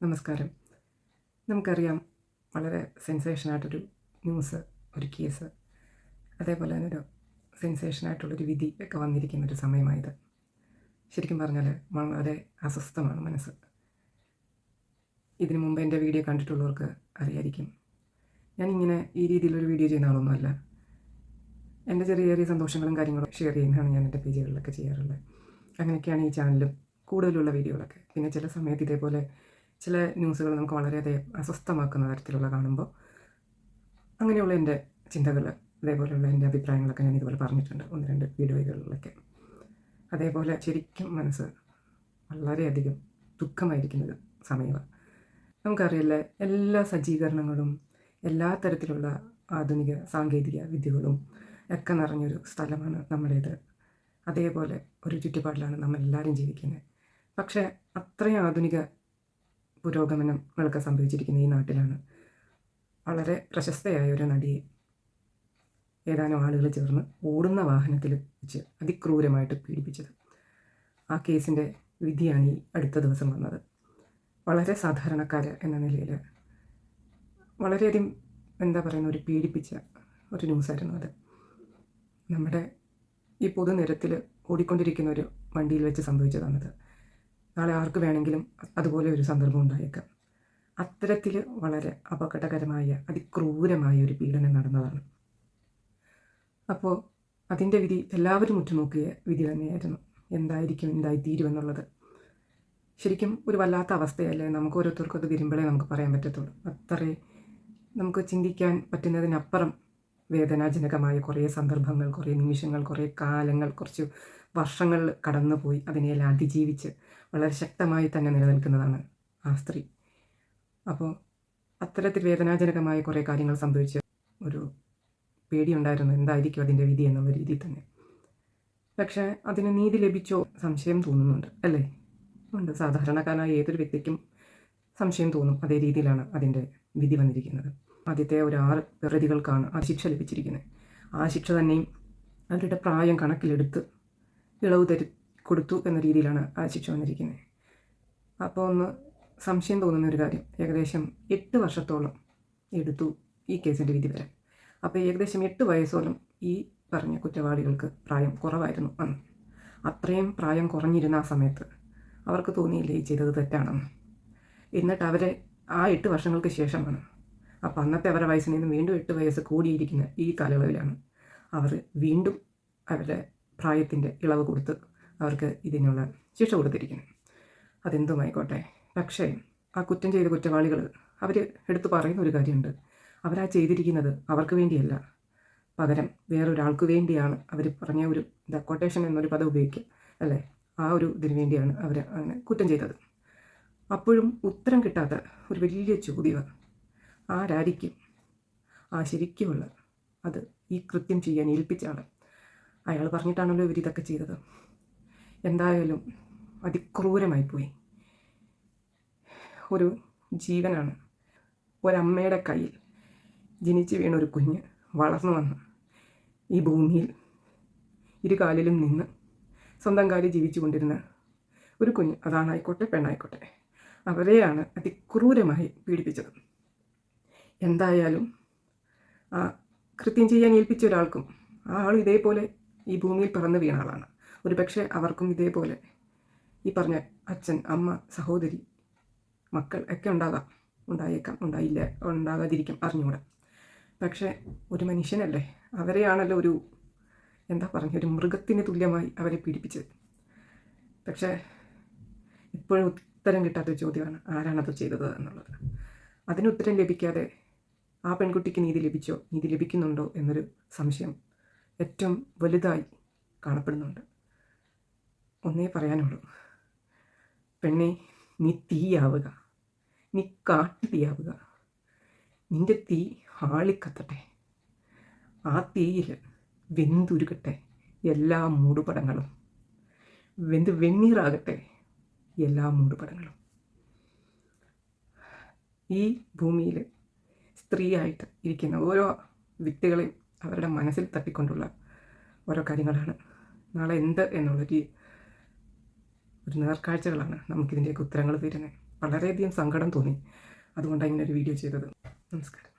നമസ്കാരം. നമുക്കറിയാം, വളരെ സെൻസേഷനായിട്ടൊരു ന്യൂസ്, ഒരു കേസ്, അതേപോലെ തന്നെ ഒരു സെൻസേഷനായിട്ടുള്ളൊരു വിധി ഒക്കെ വന്നിരിക്കുന്നൊരു സമയമായത്. ശരിക്കും പറഞ്ഞാൽ വളരെ അസ്വസ്ഥമാണ് മനസ്സ്. ഇതിനു മുമ്പ് എൻ്റെ വീഡിയോ കണ്ടിട്ടുള്ളവർക്ക് അറിയായിരിക്കും. ഞാനിങ്ങനെ ഈ രീതിയിലൊരു വീഡിയോ ചെയ്യുന്ന ആളൊന്നുമല്ല. എൻ്റെ ചെറിയ ചെറിയ സന്തോഷങ്ങളും കാര്യങ്ങളും ഷെയർ ചെയ്യുന്നതാണ് ഞാൻ എൻ്റെ പേജുകളിലൊക്കെ ചെയ്യാറുള്ളത്. അങ്ങനെയൊക്കെയാണ് ഈ ചാനലും കൂടുതലുള്ള വീഡിയോകളൊക്കെ. പിന്നെ ചില സമയത്ത് ഇതേപോലെ ചില ന്യൂസുകൾ നമുക്ക് വളരെയധികം അസ്വസ്ഥമാക്കുന്ന തരത്തിലുള്ള കാണുമ്പോൾ അങ്ങനെയുള്ള എൻ്റെ ചിന്തകൾ, അതേപോലെയുള്ള എൻ്റെ അഭിപ്രായങ്ങളൊക്കെ ഞാൻ ഇതുപോലെ പറഞ്ഞിട്ടുണ്ട് 1-2 വീഡിയോകളിലൊക്കെ. അതേപോലെ ശരിക്കും മനസ്സ് വളരെയധികം ദുഃഖമായിരിക്കുന്നൊരു സമയമാണ്. നമുക്കറിയില്ലേ, എല്ലാ സജ്ജീകരണങ്ങളും എല്ലാ തരത്തിലുള്ള ആധുനിക സാങ്കേതിക വിദ്യകളും ഒക്കെ നിറഞ്ഞൊരു സ്ഥലമാണ് നമ്മുടേത്. അതേപോലെ ഒരു ചുറ്റുപാടിലാണ് നമ്മളെല്ലാവരും ജീവിക്കുന്നത്. പക്ഷേ അത്രയും ആധുനിക പുരോഗമനങ്ങളൊക്കെ സംഭവിച്ചിരിക്കുന്ന ഈ നാട്ടിലാണ് വളരെ പ്രശസ്തയായ ഒരു നടിയെ ഏതാനും ആളുകൾ ചേർന്ന് ഓടുന്ന വാഹനത്തിൽ വെച്ച് അതിക്രൂരമായിട്ട് പീഡിപ്പിച്ചത്. ആ കേസിൻ്റെ വിധിയാണ് ഈ അടുത്ത ദിവസം വന്നത്. വളരെ സാധാരണക്കാർ എന്ന നിലയിൽ വളരെയധികം ഒരു പീഡിപ്പിച്ച ഒരു ന്യൂസായിരുന്നു അത്. നമ്മുടെ ഈ പൊതുനിരത്തിൽ ഓടിക്കൊണ്ടിരിക്കുന്ന ഒരു വണ്ടിയിൽ വെച്ച് സംഭവിച്ചതാണത്. നാളെ ആർക്ക് വേണമെങ്കിലും അതുപോലെ ഒരു സന്ദർഭം ഉണ്ടായേക്കാം. അത്തരത്തിൽ വളരെ അപകടകരമായ അതിക്രൂരമായ ഒരു പീഡനം നടന്നതാണ്. അപ്പോൾ അതിൻ്റെ വിധി എല്ലാവരും ഉറ്റുനോക്കിയ വിധി തന്നെയായിരുന്നു. എന്തായിത്തീരുമെന്നുള്ളത് ശരിക്കും ഒരു വല്ലാത്ത അവസ്ഥയല്ലേ. നമുക്ക് ഓരോരുത്തർക്കും അത് വരുമ്പോഴേ നമുക്ക് പറയാൻ പറ്റത്തുള്ളൂ. അത്രേ നമുക്ക് ചിന്തിക്കാൻ പറ്റുന്നതിനപ്പുറം വേദനാജനകമായ കുറേ സന്ദർഭങ്ങൾ, കുറേ നിമിഷങ്ങൾ, കുറേ കാലങ്ങൾ, കുറച്ച് വർഷങ്ങൾ കടന്നുപോയി അതിനെയെല്ലാം അതിജീവിച്ച് വളരെ ശക്തമായി തന്നെ നിലനിൽക്കുന്നതാണ് ആ സ്ത്രീ. അപ്പോൾ അത്തരത്തിൽ വേദനാജനകമായ കുറേ കാര്യങ്ങൾ സംഭവിച്ച് ഒരു പേടിയുണ്ടായിരുന്നു, എന്തായിരിക്കും അതിൻ്റെ വിധി എന്നുള്ള രീതിയിൽ തന്നെ. പക്ഷേ അതിന് നീതി ലഭിച്ചോ സംശയം തോന്നുന്നുണ്ട്, അല്ലേ? ഉണ്ട്. സാധാരണക്കാരനായ ഏതൊരു വ്യക്തിക്കും സംശയം തോന്നും. അതേ രീതിയിലാണ് അതിൻ്റെ വിധി വന്നിരിക്കുന്നത്. ആദ്യത്തെ ഒരു 6 പ്രതികൾക്കാണ് ആ ശിക്ഷ ലഭിച്ചിരിക്കുന്നത്. ആ ശിക്ഷ തന്നെയും അവരുടെ പ്രായം കണക്കിലെടുത്ത് ഇളവ് കൊടുത്തു എന്ന രീതിയിലാണ് ആ ശിക്ഷ വന്നിരിക്കുന്നത്. അപ്പോൾ ഒന്ന് സംശയം തോന്നുന്ന ഒരു കാര്യം, ഏകദേശം 8 വർഷത്തോളം എടുത്തു ഈ കേസിൻ്റെ വിധി വരാൻ. അപ്പോൾ ഏകദേശം 8 വയസ്സോളം ഈ പറഞ്ഞ കുറ്റവാളികൾക്ക് പ്രായം കുറവായിരുന്നു അന്ന്. അത്രയും പ്രായം കുറഞ്ഞിരുന്ന ആ സമയത്ത് അവർക്ക് തോന്നിയില്ലേ ഈ ചെയ്തത് തെറ്റാണെന്ന്. എന്നിട്ട് അവരെ ആ 8 വർഷങ്ങൾക്ക് ശേഷമാണ്, അപ്പോൾ അന്നത്തെ അവരുടെ വയസ്സിൽ നിന്ന് വീണ്ടും 8 വയസ്സ് കൂടിയിരിക്കുന്ന ഈ കാലയളവിലാണ് അവർ വീണ്ടും അവരുടെ പ്രായത്തിൻ്റെ ഇളവ് കൊടുത്ത് അവർക്ക് ഇതിനുള്ള ശിക്ഷ കൊടുത്തിരിക്കുന്നത്. അതെന്തുമായിക്കോട്ടെ. പക്ഷേ ആ കുറ്റം ചെയ്ത കുറ്റവാളികൾ അവർ എടുത്തു പറയുന്ന ഒരു കാര്യമുണ്ട്. അവരാ ചെയ്തിരിക്കുന്നത് അവർക്ക് വേണ്ടിയല്ല, പകരം വേറൊരാൾക്ക് വേണ്ടിയാണ്. അവർ പറഞ്ഞ ഒരു കൊട്ടേഷൻ എന്നൊരു പദം ഉപയോഗിക്കുക അല്ലേ, ആ ഒരു ഇതിനു വേണ്ടിയാണ് അവർ അങ്ങനെ കുറ്റം ചെയ്തത്. അപ്പോഴും ഉത്തരം കിട്ടാത്ത ഒരു വലിയ ചോദ്യമാണ്, ആരായിരിക്കും ആ ശരിക്കുമുള്ള അത് ഈ കൃത്യം ചെയ്യാൻ ഏൽപ്പിച്ച ആൾ? അയാൾ പറഞ്ഞിട്ടാണല്ലോ ഇവർ ഇതൊക്കെ ചെയ്തത്. എന്തായാലും അതിക്രൂരമായിപ്പോയി. ഒരു ജീവനാണ്, ഒരമ്മയുടെ കയ്യിൽ ജനിച്ചു വീണ ഒരു കുഞ്ഞ് വളർന്നു വന്ന് ഈ ഭൂമിയിൽ ഇരുകാലിലും നിന്ന് സ്വന്തം കാലിൽ ജീവിച്ചു കൊണ്ടിരുന്ന ഒരു കുഞ്ഞ്, അതാണായിക്കോട്ടെ പെണ്ണായിക്കോട്ടെ, അവരെയാണ് അതിക്രൂരമായി പീഡിപ്പിച്ചത്. എന്തായാലും ആ കൃത്യം ചെയ്യാൻ ഏൽപ്പിച്ച ഒരാൾക്കും ആ ആൾ ഇതേപോലെ ഈ ഭൂമിയിൽ പിറന്നു വീണ ആളാണ്. ഒരു പക്ഷേ അവർക്കും ഇതേപോലെ ഈ പറഞ്ഞ അച്ഛൻ, അമ്മ, സഹോദരി, മക്കൾ ഒക്കെ ഉണ്ടായേക്കാം, ഉണ്ടാകാതിരിക്കാം, അറിഞ്ഞുകൂടാ. പക്ഷേ ഒരു മനുഷ്യനല്ലേ, അവരെയാണല്ലോ ഒരു ഒരു മൃഗത്തിന് തുല്യമായി അവരെ പീഡിപ്പിച്ചത്. പക്ഷേ ഇപ്പോഴും ഉത്തരം കിട്ടാത്തൊരു ചോദ്യമാണ്, ആരാണത് ചെയ്തത് എന്നുള്ളത്. അതിനുത്തരം ലഭിക്കാതെ ആ പെൺകുട്ടിക്ക് നീതി ലഭിച്ചോ, നീതി ലഭിക്കുന്നുണ്ടോ എന്നൊരു സംശയം ഏറ്റവും വലുതായി കാണപ്പെടുന്നുണ്ട്. ഒന്നേ പറയാനുള്ളൂ, പെണ്ണെ, നീ തീയാവുക, നീ കാട്ടുതീയാവുക. നിൻ്റെ തീ ആളിക്കത്തട്ടെ. ആ തീയിൽ വെന്തുരുകട്ടെ എല്ലാ മൂടുപടങ്ങളും, വെണ്ണീറാകട്ടെ എല്ലാ മൂടുപടങ്ങളും. ഈ ഭൂമിയിൽ സ്ത്രീയായിട്ട് ഇരിക്കുന്ന ഓരോ വ്യക്തികളെയും അവരുടെ മനസ്സിൽ തട്ടിക്കൊണ്ടുള്ള ഓരോ കാര്യങ്ങളാണ് നാളെ എന്ത് എന്നുള്ളൊരു നേർക്കാഴ്ചകളാണ് നമുക്കിതിൻ്റെയൊക്കെ ഉത്തരങ്ങൾ തരുന്നത്. വളരെയധികം സങ്കടം തോന്നി. അതുകൊണ്ടാണ് ഇങ്ങനെ ഒരു വീഡിയോ ചെയ്തത്. നമസ്കാരം.